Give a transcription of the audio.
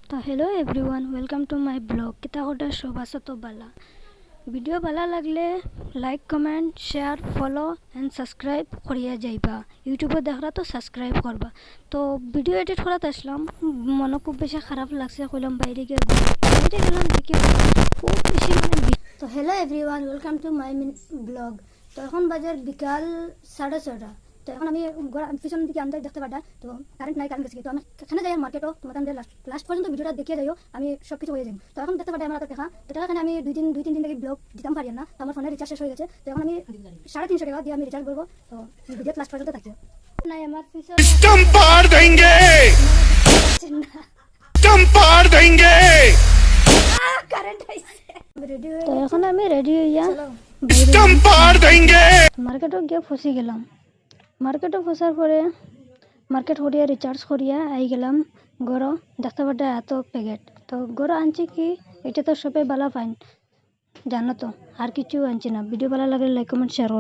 तो hello everyone, welcome to my blog. किता होटा शोभा तो बाला वीडियो भला लगले like comment share follow and subscribe करिया जाइबा। यूट्यूबे देखरा तो सब्सक्राइब करबा। तो वीडियो एडिट करात आसलाम, मन खूब बेशी खाराप लागছে, কইলাম বাইরে গিয়ে গেলাম দেখি খুব বেশি মানে। তো hello everyone, welcome to my blog. তো এখন বাজার বিকাল 6:30। তো এখন আমি পিছন দিকে আন্দাজ দেখতে পাটা, তো কারেন্ট নাই, কারেন্ট গেছে। তো আমি এখানে যাই মার্কেটও, তোমাদের লাস্ট পর্যন্ত ভিডিওটা দেখিয়ে যাইও, আমি সব কিছু হয়ে যাই। তো এখন দেখতে পাটা আমার দেখা, তো এখানে আমি দুই তিন দিন থেকে ব্লগ দিতাম পারি না, তো আমার ফোনে রিচার্জ শেষ হয়ে গেছে। তো এখন আমি 350 টাকা দিয়ে আমি রিচার্জ করবো। তো ভিডিও লাস্ট পর্যন্ত থাকছে নাই আমার পিছনে কারেন্ট আইছে। তো এখন আমি রেডি হইয়া মার্কেটে গিয়ে ফসি গেলাম। মার্কেটে ফসার পরে মার্কেট করিয়া রিচার্জ করিয়া আই গেলাম ঘর। দেখতে পাটা এত প্যাকেট। তো ঘর আনছি কি, এটা তো সবাই ভালো পাইন জানো, তো আর কিছু আনছি না। ভিডিও ভালো লাগলে লাইক কমেন্ট শেয়ার।